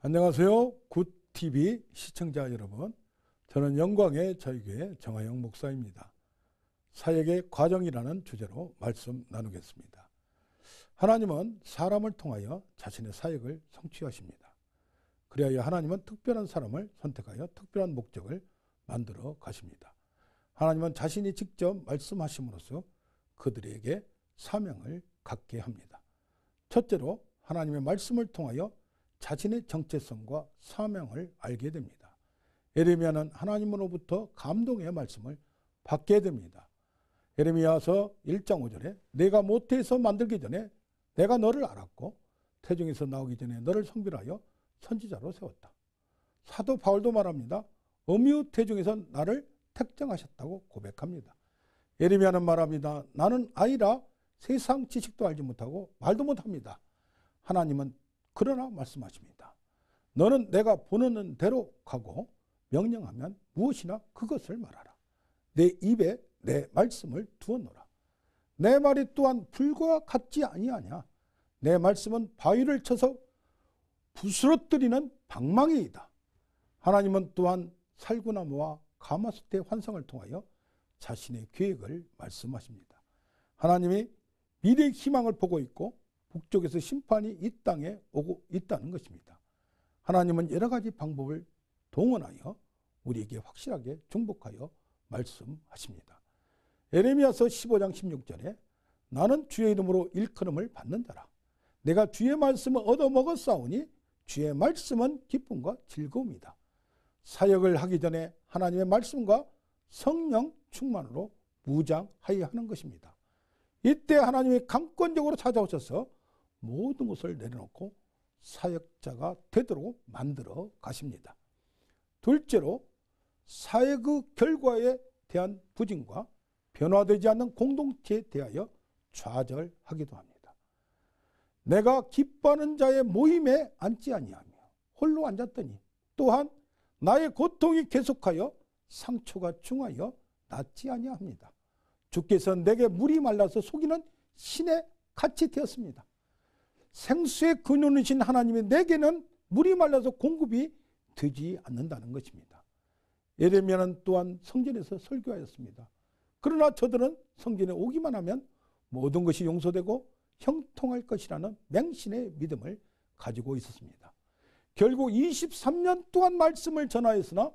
안녕하세요. 굿TV 시청자 여러분. 저는 영광의 자유교회 정하영 목사입니다. 사역의 과정이라는 주제로 말씀 나누겠습니다. 하나님은 사람을 통하여 자신의 사역을 성취하십니다. 그리하여 하나님은 특별한 사람을 선택하여 특별한 목적을 만들어 가십니다. 하나님은 자신이 직접 말씀하심으로써 그들에게 사명을 갖게 합니다. 첫째로 하나님의 말씀을 통하여 자신의 정체성과 사명을 알게 됩니다. 예레미야는 하나님으로부터 감동의 말씀을 받게 됩니다. 예레미야서 1장 5절에 내가 모태에서 만들기 전에 내가 너를 알았고 태중에서 나오기 전에 너를 성별하여 선지자로 세웠다. 사도 바울도 말합니다. 어미의 태중에서 나를 택정하셨다고 고백합니다. 예레미야는 말합니다. 나는 아이라 세상 지식도 알지 못하고 말도 못합니다. 하나님은 그러나 말씀하십니다. 너는 내가 보는 대로 가고 명령하면 무엇이나 그것을 말하라. 내 입에 내 말씀을 두어놓으라. 내 말이 또한 불과 같지 아니하냐. 내 말씀은 바위를 쳐서 부스러뜨리는 방망이이다. 하나님은 또한 살구나무와 가마솥의 환상을 통하여 자신의 계획을 말씀하십니다. 하나님이 미래의 희망을 보고 있고 북쪽에서 심판이 이 땅에 오고 있다는 것입니다. 하나님은 여러 가지 방법을 동원하여 우리에게 확실하게 중복하여 말씀하십니다. 예레미야서 15장 16절에 나는 주의 이름으로 일컬음을 받는 자라. 내가 주의 말씀을 얻어먹었사오니 주의 말씀은 기쁨과 즐거움이다. 사역을 하기 전에 하나님의 말씀과 성령 충만으로 무장하여야 하는 것입니다. 이때 하나님이 강권적으로 찾아오셔서 모든 것을 내려놓고 사역자가 되도록 만들어 가십니다. 둘째로 사역의 결과에 대한 부진과 변화되지 않는 공동체에 대하여 좌절하기도 합니다. 내가 기뻐하는 자의 모임에 앉지 아니하며 홀로 앉았더니 또한 나의 고통이 계속하여 상처가 중하여 낫지 아니합니다. 주께서 내게 물이 말라서 속이는 신의 같이 되었습니다. 생수의 근원이신 하나님이 내게는 물이 말라서 공급이 되지 않는다는 것입니다. 예레미야는 또한 성전에서 설교하였습니다. 그러나 저들은 성전에 오기만 하면 모든 것이 용서되고 형통할 것이라는 맹신의 믿음을 가지고 있었습니다. 결국 23년 동안 말씀을 전하였으나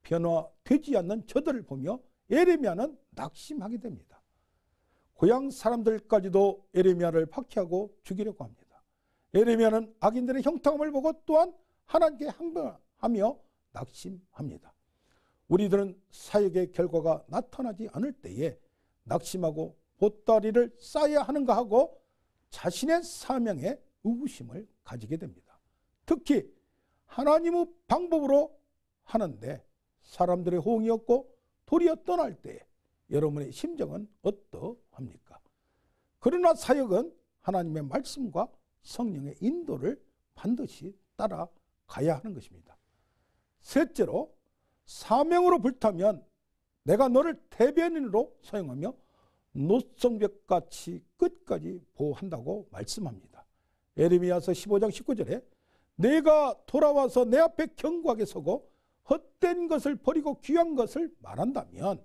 변화되지 않는 저들을 보며 예레미야는 낙심하게 됩니다. 고향 사람들까지도 예레미야를 박해하고 죽이려고 합니다. 예레미야는 악인들의 형통함을 보고 또한 하나님께 항변하며 낙심합니다. 우리들은 사역의 결과가 나타나지 않을 때에 낙심하고 보따리를 쌓아야 하는가 하고 자신의 사명에 의구심을 가지게 됩니다. 특히 하나님의 방법으로 하는데 사람들의 호응이 없고 도리어 떠날 때 여러분의 심정은 어떠합니까? 그러나 사역은 하나님의 말씀과 성령의 인도를 반드시 따라가야 하는 것입니다. 셋째로 사명으로 불타면 내가 너를 대변인으로 사용하며 노성벽같이 끝까지 보호한다고 말씀합니다. 예레미야서 15장 19절에 내가 돌아와서 내 앞에 견고하게 서고 헛된 것을 버리고 귀한 것을 말한다면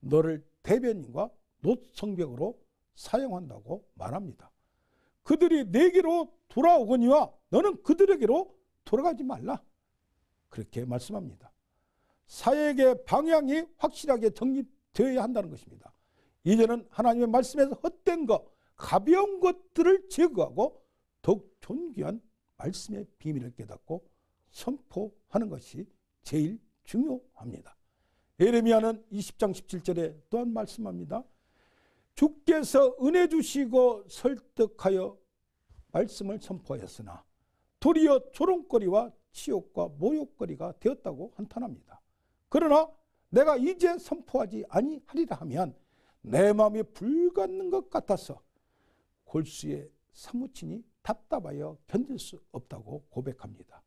너를 대변인과 노성벽으로 사용한다고 말합니다. 그들이 내게로 돌아오거니와 너는 그들에게로 돌아가지 말라. 그렇게 말씀합니다. 사역의 방향이 확실하게 정립되어야 한다는 것입니다. 이제는 하나님의 말씀에서 헛된 것, 가벼운 것들을 제거하고 더욱 존귀한 말씀의 비밀을 깨닫고 선포하는 것이 제일 중요합니다. 예레미야는 20장 17절에 또한 말씀합니다. 주께서 은혜 주시고 설득하여 말씀을 선포하였으나 도리어 조롱거리와 치욕과 모욕거리가 되었다고 한탄합니다. 그러나 내가 이제 선포하지 아니하리라 하면 내 마음이 불같는 것 같아서 골수에 사무치니 답답하여 견딜 수 없다고 고백합니다.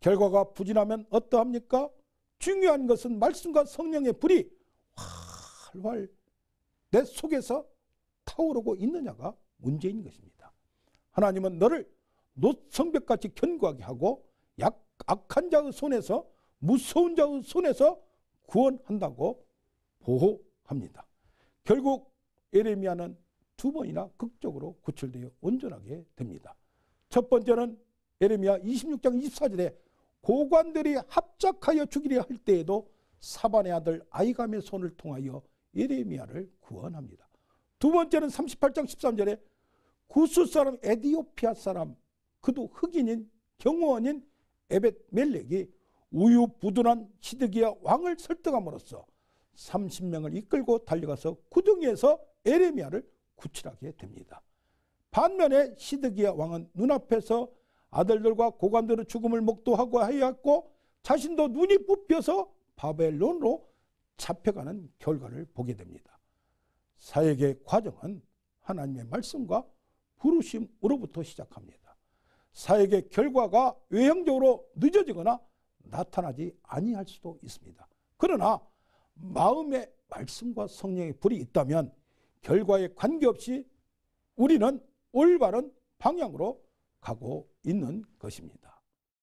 결과가 부진하면 어떠합니까? 중요한 것은 말씀과 성령의 불이 활활 내 속에서 타오르고 있느냐가 문제인 것입니다. 하나님은 너를 노성벽같이 견고하게 하고 악한 자의 손에서, 무서운 자의 손에서 구원한다고 보호합니다. 결국 예레미야는 두 번이나 극적으로 구출되어 온전하게 됩니다. 첫 번째는 예레미야 26장 24절에 고관들이 합작하여 죽이려 할 때에도 사반의 아들 아히감의 손을 통하여 예레미야를 구원합니다. 두 번째는 38장 13절에 구스 사람 에디오피아 사람, 그도 흑인인 경호원인 에벳멜렉이 우유부단한 시드기야 왕을 설득함으로써 30명을 이끌고 달려가서 구덩이에서 예레미야를 구출하게 됩니다. 반면에 시드기야 왕은 눈앞에서 아들들과 고관들의 죽음을 목도하고 하였고 자신도 눈이 뽑혀서 바벨론으로 잡혀가는 결과를 보게 됩니다. 사역의 과정은 하나님의 말씀과 부르심으로부터 시작합니다. 사역의 결과가 외형적으로 늦어지거나 나타나지 아니할 수도 있습니다. 그러나 마음의 말씀과 성령의 불이 있다면 결과에 관계없이 우리는 올바른 방향으로 가고 있는 것입니다.